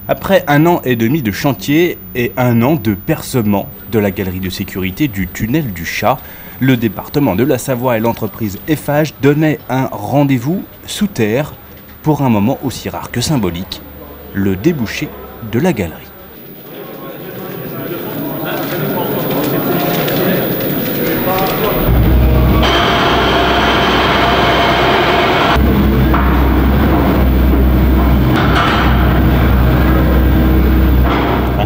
Après 1 an et demi de chantier et 1 an de percement de la galerie de sécurité du tunnel du Chat, le département de la Savoie et l'entreprise Eiffage donnaient un rendez-vous sous terre pour un moment aussi rare que symbolique, le débouché de la galerie.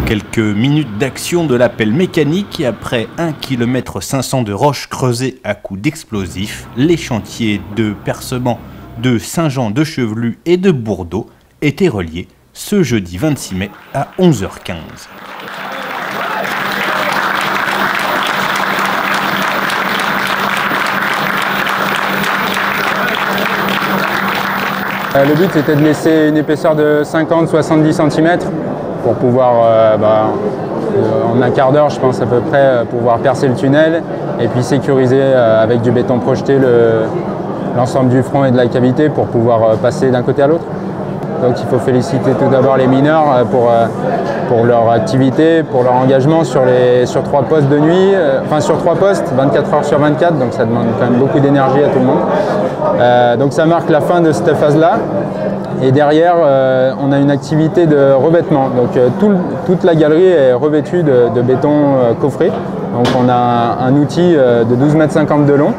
Quelques minutes d'action de la pelle mécanique et après 1,5 km de roches creusées à coups d'explosifs, les chantiers de percement de Saint-Jean-de-Chevelu et de Bourdeau étaient reliés ce jeudi 26 mai à 11h15. Le but était de laisser une épaisseur de 50-70 cm pour pouvoir, en un quart d'heure, je pense à peu près, pouvoir percer le tunnel et puis sécuriser avec du béton projeté l'ensemble du front et de la cavité pour pouvoir passer d'un côté à l'autre. Donc il faut féliciter tout d'abord les mineurs pour leur activité, pour leur engagement sur 3 postes de nuit, sur 3 postes, 24 heures sur 24, donc ça demande quand même beaucoup d'énergie à tout le monde. Donc ça marque la fin de cette phase-là. Et derrière, on a une activité de revêtement. Donc toute la galerie est revêtue de béton coffré. Donc on a un outil de 12,50 m de long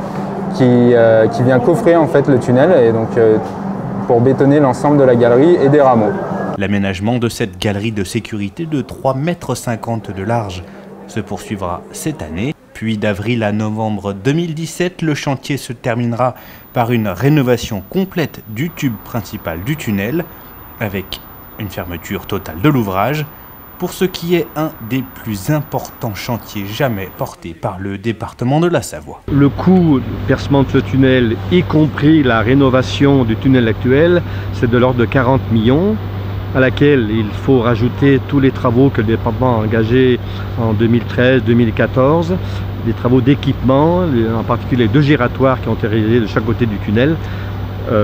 qui vient coffrer en fait le tunnel et donc pour bétonner l'ensemble de la galerie et des rameaux. L'aménagement de cette galerie de sécurité de 3,50 m de large se poursuivra cette année. Puis d'avril à novembre 2017, le chantier se terminera par une rénovation complète du tube principal du tunnel, avec une fermeture totale de l'ouvrage, pour ce qui est un des plus importants chantiers jamais portés par le département de la Savoie. Le coût de percement de ce tunnel, y compris la rénovation du tunnel actuel, c'est de l'ordre de 40 millions, à laquelle il faut rajouter tous les travaux que le département a engagés en 2013-2014, des travaux d'équipement, en particulier 2 giratoires qui ont été réalisés de chaque côté du tunnel.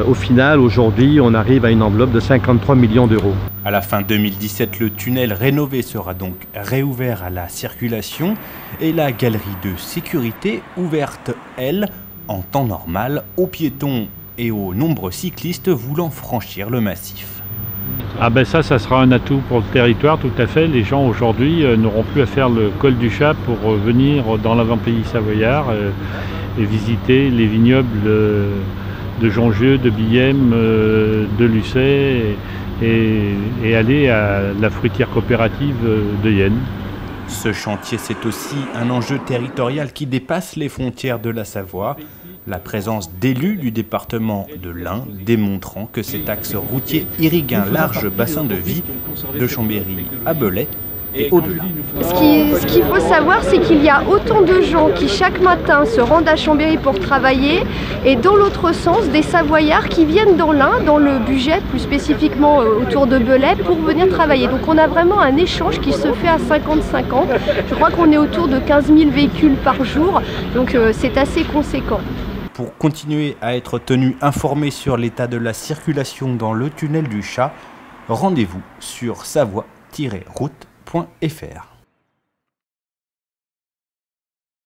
Au final, aujourd'hui, on arrive à une enveloppe de 53 millions d'euros. À la fin 2017, le tunnel rénové sera donc réouvert à la circulation et la galerie de sécurité ouverte, elle, en temps normal, aux piétons et aux nombreux cyclistes voulant franchir le massif. Ah ben ça sera un atout pour le territoire, tout à fait. Les gens aujourd'hui n'auront plus à faire le col du Chat pour venir dans l'avant-pays savoyard et visiter les vignobles de Jongieu, de Billem, de Lucé et aller à la fruitière coopérative de Yenne. Ce chantier, c'est aussi un enjeu territorial qui dépasse les frontières de la Savoie. La présence d'élus du département de l'Ain démontrant que cet axe routier irrigue un large bassin de vie de Chambéry à Belay et au-delà. Ce qu'il faut savoir, c'est qu'il y a autant de gens qui chaque matin se rendent à Chambéry pour travailler et dans l'autre sens, des Savoyards qui viennent dans l'Ain, dans le Bugey, plus spécifiquement autour de Belay, pour venir travailler. Donc on a vraiment un échange qui se fait à 50-50. Je crois qu'on est autour de 15 000 véhicules par jour, donc c'est assez conséquent. Pour continuer à être tenu informé sur l'état de la circulation dans le tunnel du Chat, rendez-vous sur savoie-route.fr.